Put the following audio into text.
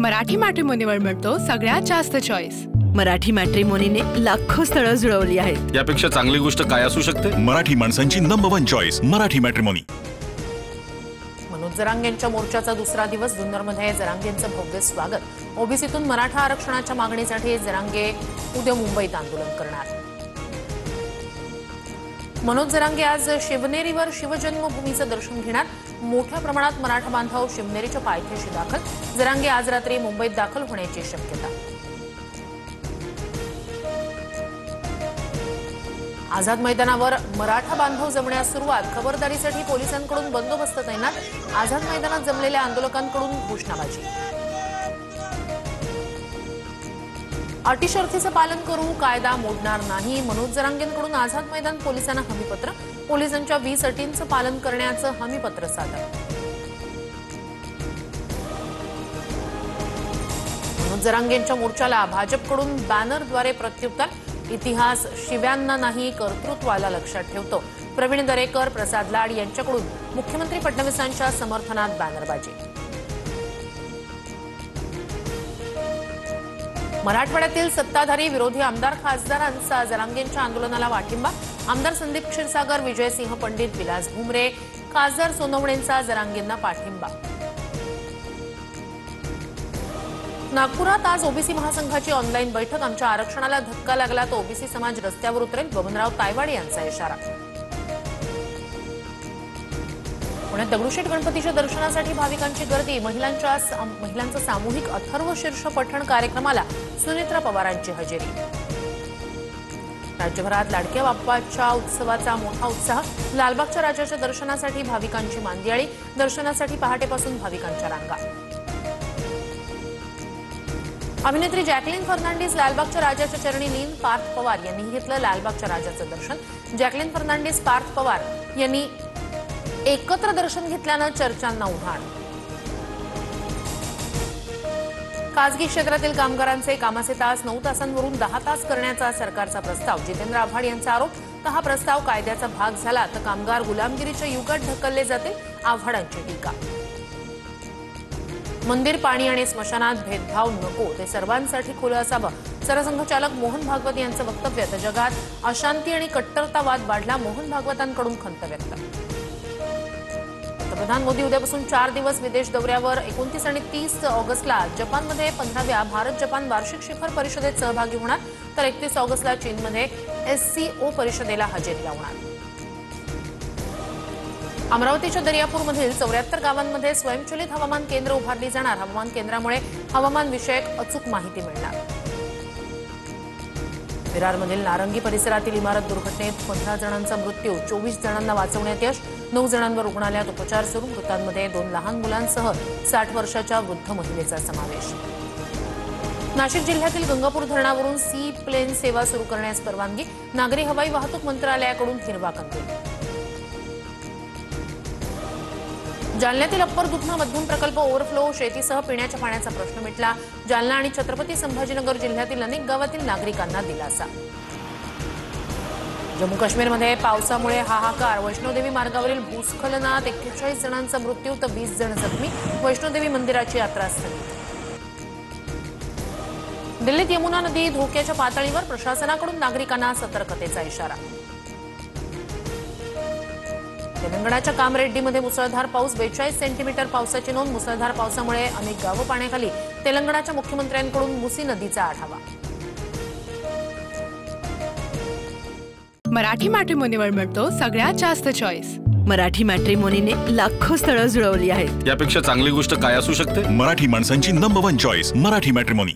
मराठी मॅट्रिमोनीवर मिळतो सगळ्यात जास्त चॉईस। मराठी मॅट्रिमोनीने लाखो स्थळं जुळवली आहेत। यापेक्षा चांगली गोष्ट काय असू शकते? मराठी माणसांची number 1 choice Marathi matrimony. Manoj जरांगेंच्या मोर्चाचा दुसरा दिवस जुन्नरमध्ये जरांगेंचं भव्य स्वागत। ओबीसीतून मराठा आरक्षणाच्या मागणीसाठी जरांगे उद्या मुंबईत आंदोलन करणार। मनोज जरांगे आज शिवनेरीवर शिवजन्मभूमीचं दर्शन घेणार। मोठ्या प्रमाणात मराठा बांधव शिवनेरीच्या पायथ्याशी दाखल। जरांगे आज रात्री मुंबईत दाखल होण्याची शक्यता। आझाद मैदानावर मराठा बांधव जमण्यास सुरुवात। खबरदारीसाठी पोलिसांकडून बंदोबस्त तैनात। आझाद मैदानात जमलेल्या आंदोलकांकडून घोषणाबाजी। अटी शर्थीचं पालन करू, कायदा मोडणार नाही। मनोज जरांगेंकडून आझाद मैदान पोलिसांना हमीपत्र। पोलिसांच्या 20 अटींचं पालन करण्याचं हमीपत्र सादर। मनोज जरांगेंच्या मोर्चाला भाजपकडून बॅनरद्वारे प्रत्युत्तर। इतिहास शिव्यांना नाही कर्तृत्वाला लक्षात ठेवतो। प्रवीण दरेकर, प्रसाद लाड यांच्याकडून मुख्यमंत्री फडणवीसांच्या समर्थनात बॅनरबाजी। मराठवाड्यातील सत्ताधारी विरोधी आमदार खासदारांचा जरांगेंच्या आंदोलनाला पाठिंबा। आमदार संदीप क्षीरसागर, विजयसिंह पंडित, विलास भुमरे, खासदार सोनवणेंचा जरांगेंना पाठिंबा। नागपुरात आज ओबीसी महासंघाची ऑनलाईन बैठक। आमच्या आरक्षणाला धक्का लागला तर ओबीसी समाज रस्त्यावर उतरेल, बबनराव तायवाडे यांचा इशारा। पुण्यात दगडूशेठ गणपतीच्या दर्शनासाठी भाविकांची गर्दी। महिलांचा सामूहिक अथर्व शीर्ष पठण कार्यक्रमाला सुनेत्रा पवारांची हजेरी। राज्यभरात लाडक्या बाप्पाच्या उत्सवाचा मोठा उत्साह। लालबागच्या राजाच्या दर्शनासाठी भाविकांची मांदियाळी। दर्शनासाठी पहाटेपासून भाविकांच्या रांगा। अभिनेत्री जॅकलिन फर्नांडिस लालबागच्या राजाच्या चरणी लीन। पार्थ पवार यांनी घेतलं लालबागच्या राजाचं दर्शन। जॅकलिन फर्नांडिस, पार्थ पवार यांनी एकत्र दर्शन घेतल्यानं चर्चांना उधाण। खासगी क्षेत्रातील कामगारांचे कामाचे तास 9 तासांवरून 10 तास करण्याचा सरकारचा प्रस्ताव। जितेंद्र आव्हाड यांचा आरोप, तर हा प्रस्ताव कायद्याचा भाग झाला तर कामगार गुलामगिरीच्या युगात ढकलले जातील। आव्हाडांची टीका। मंदिर, पाणी आणि स्मशानात भेदभाव नको, ते सर्वांसाठी खुलं असावं। सरसंघचालक मोहन भागवत यांचं वक्तव्य। तर जगात अशांती आणि कट्टरतावाद वाढला, मोहन भागवतांकडून खंत व्यक्त। पंतप्रधान मोदी उद्यापासून 4 दिवस विदेश दौऱ्यावर। 29 आणि 30 ऑगस्टला जपानमध्ये 15व्या भारत जपान वार्षिक शिखर परिषदेत सहभागी होणार, तर 31 ऑगस्टला चीनमध्ये SCO परिषदेला हजेरी लावणार। अमरावतीच्या दर्यापूरमधील 74 गावांमध्ये स्वयंचलित हवामान केंद्र उभारली जाणार। हवामान केंद्रामुळे हवामान विषयक अचूक माहिती मिळणार। विरारमधील नारंगी परिसरातील इमारत दुर्घटनेत 15 जणांचा मृत्यू, 24 जणांना वाचवण्यात यश। 9 जणांवर रुग्णालयात उपचार सुरू। मृतांमध्ये 2 लहान मुलांसह 60 वर्षाच्या वृद्ध महिलेचा समावेश। नाशिक जिल्ह्यातील गंगापूर धरणावरून सी प्लेन सेवा सुरू करण्यास परवानगी। नागरी हवाई वाहतूक मंत्रालयाकडून हिरवा कंदील। जालन्यातील अप्पर दुधना मध्यम प्रकल्प ओव्हरफ्लो, शेतीसह पिण्याच्या पाण्याचा प्रश्न मिटला। जालना आणि छत्रपती संभाजीनगर जिल्ह्यातील अनेक गावातील नागरिकांना दिलासा। जम्मू काश्मीरमध्ये पावसामुळे हाहाकार। वैष्णोदेवी मार्गावरील भूस्खलनात 41 जणांचा मृत्यू तर 20 जण जखमी। वैष्णोदेवी मंदिराची यात्रा स्थगित। दिल्लीत यमुना नदी धोक्याच्या पातळीवर, प्रशासनाकडून नागरिकांना सतर्कतेचा इशारा। तेलंगणाच्या कामरेड्डीमध्ये मुसळधार पाऊस, 42 सेंटीमीटर पावसाची नोंद। मुसळधार पावसामुळे अनेक गावं पाण्याखाली। तेलंगणाच्या मुख्यमंत्र्यांकडून मुसी नदीचा आढावा। मराठी मॅट्रिमोनीवर मिळतो सगळ्यात जास्त चॉईस। मराठी मॅट्रिमोनीने लाखो स्थळं जुळवली आहेत। यापेक्षा चांगली गोष्ट काय असू शकते? मराठी माणसांची नंबर 1 चॉईस मराठी मॅट्रिमोनी।